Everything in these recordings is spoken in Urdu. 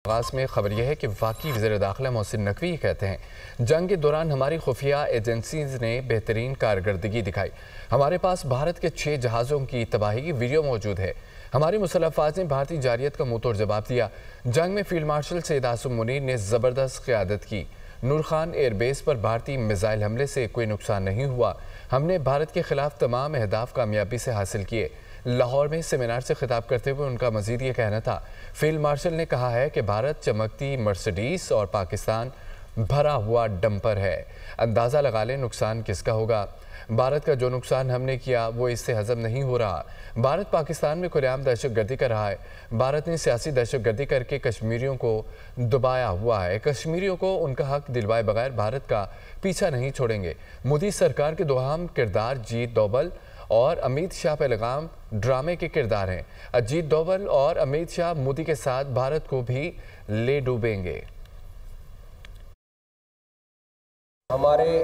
آغاز میں خبر یہ ہے کہ وفاقی وزیر داخلہ محسن نقوی کہتے ہیں جنگ کے دوران ہماری خفیہ ایجنسیز نے بہترین کارکردگی دکھائی. ہمارے پاس بھارت کے 6 جہازوں کی تباہی کی ویڈیو موجود ہے. ہماری مسلح افواج نے بھارتی جارحیت کا منہ توڑ جواب دیا. جنگ میں فیلڈ مارشل سید عاصم منیر نے زبردست قیادت کی. نور خان ایئر بیس پر بھارتی میزائل حملے سے کوئی نقصان نہیں ہوا. ہم نے بھارت کے خلاف تمام اہداف کامیابی سے حاصل کیے. لاہور میں سیمینار سے خطاب کرتے ہوئے ان کا مزید یہ کہنا تھا. فیلڈ مارشل نے کہا ہے کہ بھارت چمکتی مرسڈیز اور پاکستان بھرا ہوا ڈمپر ہے. اندازہ لگا لیں نقصان کس کا ہوگا. بھارت کا جو نقصان ہم نے کیا وہ اس سے ہضم نہیں ہو رہا. بھارت پاکستان میں کھلے عام دہشت گردی کر رہا ہے. بھارت نے سیاسی دہشت گردی کر کے کشمیریوں کو دبایا ہوا ہے. کشمیریوں کو ان کا حق دلوائے بغیر بھارت کا پیچھا نہیں چھوڑیں گے. مودی سرکار کے دو اہم کردار اجیت دوول اور امیت شاہ پہلگام ڈرامے کے کردار ہیں. اجیت دوول اور امیت شاہ مودی کے ساتھ بھارت کو بھی لے ڈوبیں گے. ہمارے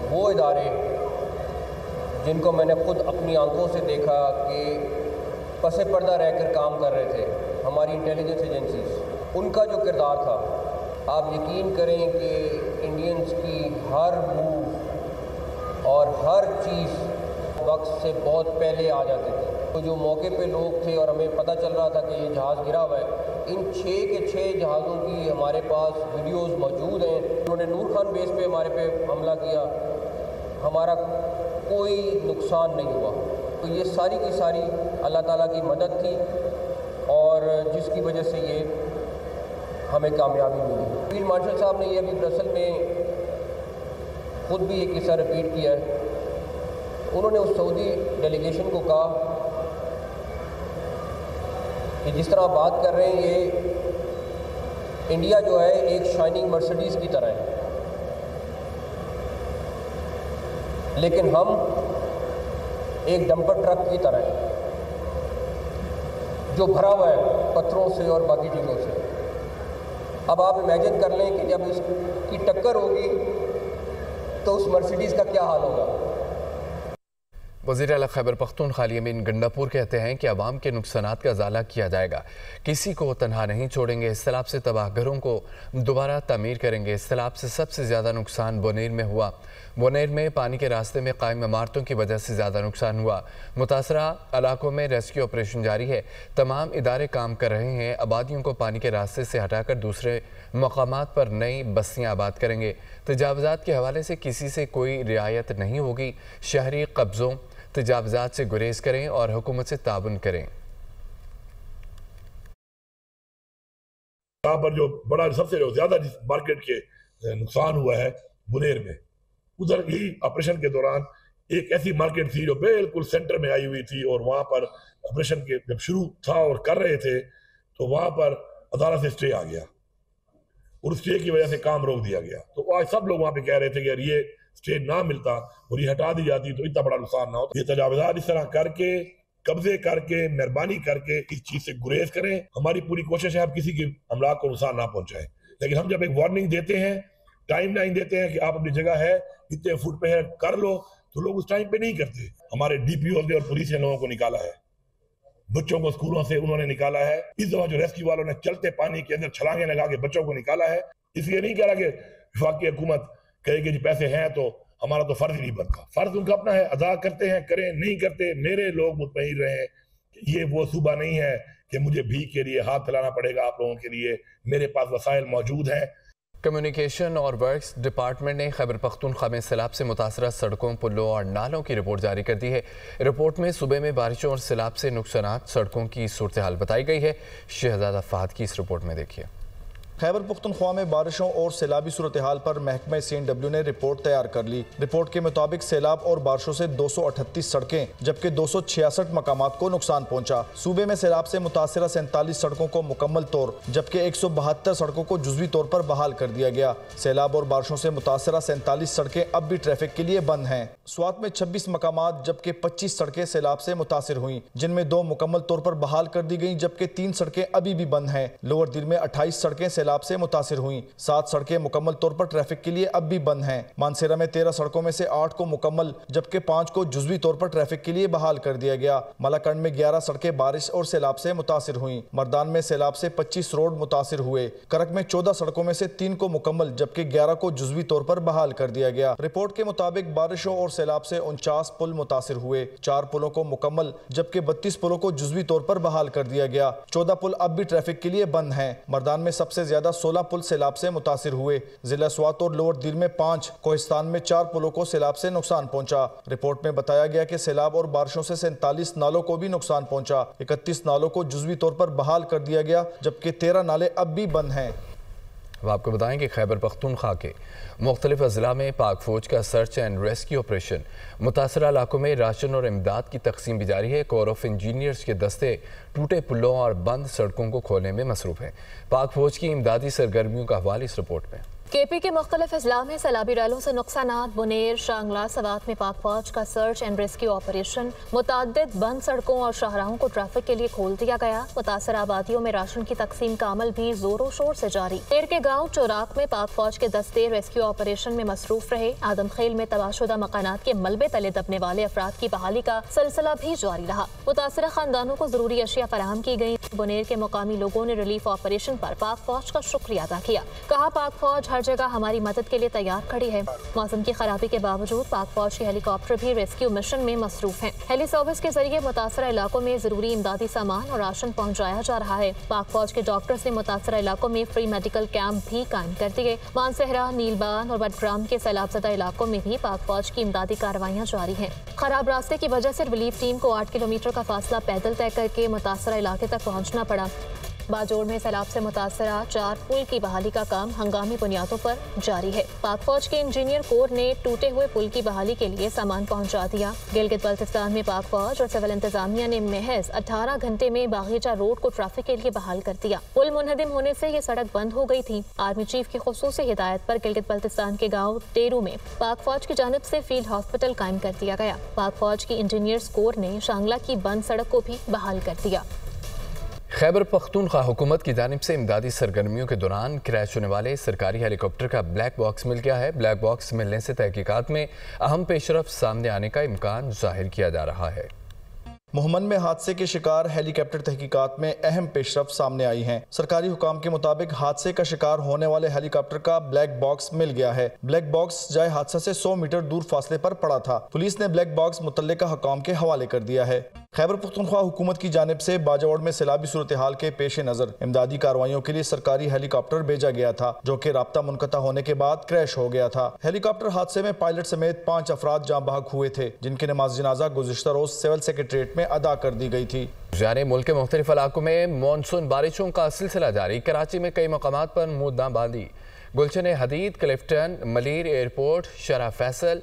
وہ ادارے جن کو میں نے خود اپنی آنکھوں سے دیکھا کہ پس پردہ رہ کر کام کر رہے تھے، ہماری انٹیلیجنس ایجنسیز، ان کا جو کردار تھا، آپ یقین کریں کہ انڈینز کی ہر موو اور ہر چیز وقت سے بہت پہلے آ جاتے تھے. تو جو موقع پہ لوگ تھے اور ہمیں پتہ چل رہا تھا کہ یہ جہاز گرا ہوا ہے، ان 6 کے 6 جہازوں کی ہمارے پاس ویڈیوز موجود ہیں. انہوں نے نور خان بیس پہ ہمارے پہ حملہ کیا، ہمارا کوئی نقصان نہیں ہوا. تو یہ ساری کی ساری اللہ تعالیٰ کی مدد تھی اور جس کی وجہ سے یہ ہمیں کامیابی ملی. فیلڈ مارشل صاحب نے یہ ابھی برسل میں خود بھی یہ قصہ رپیٹ کیا ہے. انہوں نے اس سعودی ڈیلیگیشن کو کہا کہ جس طرح بات کر رہے ہیں یہ انڈیا جو ہے ایک شائننگ مرسڈیز کی طرح ہے، لیکن ہم ایک ڈمپر ٹرک کی طرح ہیں جو بھرا ہوا ہے پتھروں سے اور باقی چیزوں سے. اب آپ امیجن کر لیں کہ جب اس کی ٹکر ہوگی تو اس مرسیڈیز کا کیا حال ہوگا. وزیر اعلیٰ خیبر پختونخوا علی امین گنڈاپور کہتے ہیں کہ عوام کے نقصانات کا ازالہ کیا جائے گا. کسی کو تنہا نہیں چھوڑیں گے. سیلاب سے تباہ گھروں کو دوبارہ تعمیر کریں گے. سیلاب سے سب سے زیادہ نقصان بونیر میں ہوا. بونیر میں پانی کے راستے میں قائم عمارتوں کی وجہ سے زیادہ نقصان ہوا. متاثرہ علاقوں میں ریسکیو آپریشن جاری ہے. تمام ادارے کام کر رہے ہیں. آبادیوں کو پانی کے راستے سے ہٹا کر دوسرے مقامات پر نئی بستیاں آباد کریں گے. تجاوزات کے حوالے سے کسی سے کوئی رعایت نہیں ہوگی. شہری قبضوں تجاوزات سے گریز کریں اور حکومت سے تعاون کریں. یہاں پر جو بڑا سب سے زیادہ مارکیٹ کے نقصان ہوا ہے بنیر میں، ادھر ہی آپریشن کے دوران ایک ایسی مارکیٹ تھی جو بالکل سینٹر میں آئی ہوئی تھی، اور وہاں پر آپریشن کے جب شروع تھا اور کر رہے تھے تو وہاں پر عدالت سے سٹے آ گیا اور اس سٹے کی وجہ سے کام روک دیا گیا. تو آج سب لوگ وہاں پہ کہہ رہے تھے کہ اگر یہ سٹے نہ ملتا اور یہ ہٹا دی جاتی تو اتنا بڑا نقصان نہ ہوتا. یہ تجاوزات اس طرح کر کے، قبضے کر کے، مہربانی کر کے اس چیز سے گریز کریں. ہماری پوری کوشش ہے آپ کسی کی املاک کو نقصان نہ پہنچائیں، لیکن ہم جب ایک وارننگ دیتے ہیں، ٹائم لائن دیتے ہیں کہ آپ اپنی جگہ ہے اتنے فٹ پہ ہے کر لو، تو لوگ اس ٹائم پہ نہیں کرتے. ہمارے ڈی پی او نے اور پولیس نے لوگوں کو نکالا ہے، بچوں کو اسکولوں سے انہوں نے نکالا ہے. اس دفعہ جو ریسکیو والوں نے چلتے پانی کے اندر چھلانگیں لگا کے بچوں کو نکالا ہے. اس لیے نہیں کہہ رہا کہ وفاقی حکومت کہے کہ جی پیسے ہیں تو ہمارا تو فرض ہی نہیں بنتا. فرض ان کا اپنا ہے، ادا کرتے ہیں، کریں، نہیں کرتے. میرے لوگ مطمئن رہیں کہ یہ وہ صوبہ نہیں ہے کہ مجھے بھیک کے لیے ہاتھ پھیلانا پڑے گا آپ لوگوں کے لیے. میرے پاس وسائل موجود ہیں. کمیونیکیشن اور ورکس ڈپارٹمنٹ نے خیبر پختونخوا میں سیلاب سے متاثرہ سڑکوں، پلوں اور نالوں کی رپورٹ جاری کر دی ہے. رپورٹ میں صوبے میں بارشوں اور سیلاب سے نقصانات، سڑکوں کی صورتحال بتائی گئی ہے. شہزادہ فہد کی اس رپورٹ میں دیکھیے. خیبر پختونخوا میں بارشوں اور سیلابی صورتحال پر محکمہ CNW نے رپورٹ تیار کر لی. رپورٹ کے مطابق سیلاب اور بارشوں سے 238 سڑکیں جبکہ 266 مقامات کو نقصان پہنچا. صوبے میں سیلاب سے متاثرہ 47 سڑکوں کو مکمل طور جبکہ 172 سڑکوں کو جزوی طور پر بحال کر دیا گیا. سیلاب اور بارشوں سے متاثرہ 47 سڑکیں اب بھی ٹریفک کے لیے بند ہیں. سوات میں 26 مقامات جبکہ 25 سڑکیں سیلاب سے متاثر ہوئیں، جن میں 2 مکمل طور پر بحال کر دی گئیں جبکہ 3 سڑکیں ابھی بھی بند ہیں. لوور دل میں 28 سڑکیں سیلاب سے متاثر ہوئیں۔ 7 سڑکیں مکمل طور پر ٹریفک کے لیے اب بھی بند ہیں۔ مانسیرا میں 13 سڑکوں میں سے 8 کو مکمل جبکہ 5 کو جزوی طور پر ٹریفک کے لیے بحال کر دیا گیا۔ ملاکنڈ میں 11 سڑکیں بارش اور سیلاب سے متاثر ہوئیں۔ مردان میں سیلاب سے 25 روڈ متاثر ہوئے۔ کرک میں 14 سڑکوں میں سے 3 کو مکمل جبکہ 11 کو جزوی طور پر بحال کر دیا گیا۔ رپورٹ کے مطابق بارشوں اور سیلاب سے 49 پل متاثر ہوئے۔ 4 پلوں کو مکمل جبکہ 32 پلوں کو جزوی طور پر بحال کر دیا گیا۔ 14 پل اب بھی ٹریفک کے لیے بند ہیں۔ مردان میں سب سے زیادہ 16 پل سیلاب سے متاثر ہوئے۔ ضلع سوات اور لوور دیر میں 5، کوہستان میں 4 پلوں کو سیلاب سے نقصان پہنچا۔ رپورٹ میں بتایا گیا کہ سیلاب اور بارشوں سے 47 نالوں کو بھی نقصان پہنچا۔ 31 نالوں کو جزوی طور پر بحال کر دیا گیا جبکہ 13 نالے اب بھی بند ہیں۔ اب آپ کو بتائیں کہ خیبر پختونخوا کے مختلف اضلاع میں پاک فوج کا سرچ اینڈ ریسکیو آپریشن، متاثرہ علاقوں میں راشن اور امداد کی تقسیم بھی جاری ہے۔ کور آف انجینئرز کے دستے ٹوٹے پلوں اور بند سڑکوں کو کھولنے میں مصروف ہیں۔ پاک فوج کی امدادی سرگرمیوں کا حوالہ اس رپورٹ میں۔ کے پی کے مختلف اضلاع میں سیلابی ریلوں سے نقصانات، بنیر، شانگلہ، سوات میں پاک فوج کا سرچ اینڈ ریسکیو آپریشن، متعدد بند سڑکوں اور شاہراہوں کو ٹریفک کے لیے کھول دیا گیا۔ متاثرہ آبادیوں میں راشن کی تقسیم کا عمل بھی زور و شور سے جاری۔ پیر کے گاؤں چوراک میں پاک فوج کے دستے ریسکیو آپریشن میں مصروف رہے۔ آدم خیل میں تباہ شدہ مکانات کے ملبے تلے دبنے والے افراد کی بحالی کا سلسلہ بھی جاری رہا۔ متاثرہ خاندانوں کو ضروری اشیاء فراہم کی گئی۔ بنیر کے مقامی لوگوں نے ریلیف آپریشن پر پاک فوج کا شکریہ ادا کیا۔ کہا پاک فوج ہر جگہ ہماری مدد کے لیے تیار کھڑی ہے۔ موسم کی خرابی کے باوجود پاک فوج کے ہیلی کاپٹر بھی ریسکیو مشن میں مصروف ہیں۔ ہیلی سروس کے ذریعے متاثرہ علاقوں میں ضروری امدادی سامان اور راشن پہنچایا جا رہا ہے۔ پاک فوج کے ڈاکٹرز نے متاثرہ علاقوں میں فری میڈیکل کیمپ بھی قائم کر دیے۔ مانسہرہ، نیلبان اور بٹگرام کے سیلاب زدہ علاقوں میں بھی پاک فوج کی امدادی کارروائیاں جاری ہیں۔ خراب راستے کی وجہ سے ریلیف ٹیم کو 8 کلومیٹر کا فاصلہ پیدل طے کر کے متاثرہ علاقے تک پہنچنا پڑا۔ باجوڑ میں سیلاب سے متاثرہ 4 پل کی بحالی کا کام ہنگامی بنیادوں پر جاری ہے۔ پاک فوج کے انجینئر کور نے ٹوٹے ہوئے پل کی بحالی کے لیے سامان پہنچا دیا۔ گلگت بلتستان میں پاک فوج اور سول انتظامیہ نے محض 18 گھنٹے میں باغیچہ روڈ کو ٹریفک کے لیے بحال کر دیا۔ پل منہدم ہونے سے یہ سڑک بند ہو گئی تھی۔ آرمی چیف کی خصوصی ہدایت پر گلگت بلتستان کے گاؤں ٹیرو میں پاک فوج کی جانب سے فیلڈ ہاسپٹل قائم کر دیا گیا۔ پاک فوج کی انجینئرز کور نے شانگلہ کی بند سڑک کو بھی بحال کر دیا۔ خیبر پختونخوا حکومت کی جانب سے امدادی سرگرمیوں کے دوران کریش ہونے والے سرکاری ہیلی کاپٹر کا بلیک باکس مل گیا ہے۔ بلیک باکس ملنے سے تحقیقات میں اہم پیش رفت سامنے آنے کا امکان ظاہر کیا جا رہا ہے۔ مہمن میں حادثے کے شکار ہیلی کاپٹر تحقیقات میں اہم پیش رفت سامنے آئی ہیں۔ سرکاری حکام کے مطابق حادثے کا شکار ہونے والے ہیلی کاپٹر کا بلیک باکس مل گیا ہے۔ بلیک باکس جائے حادثہ سے 100 میٹر دور فاصلے پر پڑا تھا۔ پولیس نے بلیک باکس متعلقہ حکام کے حوالے کر دیا ہے۔ خیبر پختونخوا حکومت کی جانب سے باجوڑ میں سیلابی صورتحال کے پیش نظر امدادی کارروائیوں کے لیے سرکاری ہیلی کاپٹر بھیجا گیا تھا جو کہ رابطہ منقطع ہونے کے بعد کریش ہو گیا تھا۔ ہیلی کاپٹر حادثے میں پائلٹ سمیت 5 افراد جاں بحق ہوئے تھے جن کی نماز جنازہ گزشتہ روز سول سیکریٹریٹ میں ادا کر دی گئی تھی۔ جانے ملک کے مختلف علاقوں میں مانسون بارشوں کا سلسلہ جاری۔ کراچی میں کئی مقامات پر موداں باندھی۔ گلشن حدید، کلفٹن، ملیر ایئرپورٹ، شرح فیصل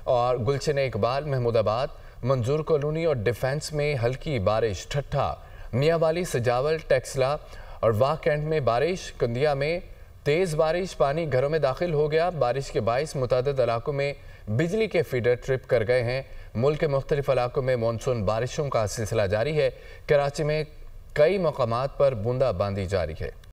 اور گلشن اقبال، محمود آباد، منظور کالونی اور ڈیفنس میں ہلکی بارش، ٹھٹھا، میاں والی، سجاول، ٹیکسلا اور واہ کینٹ میں بارش، کندیا میں تیز بارش، پانی گھروں میں داخل ہو گیا۔ بارش کے باعث متعدد علاقوں میں بجلی کے فیڈر ٹرپ کر گئے ہیں۔ ملک کے مختلف علاقوں میں مانسون بارشوں کا سلسلہ جاری ہے۔ کراچی میں کئی مقامات پر بوندا باندی جاری ہے۔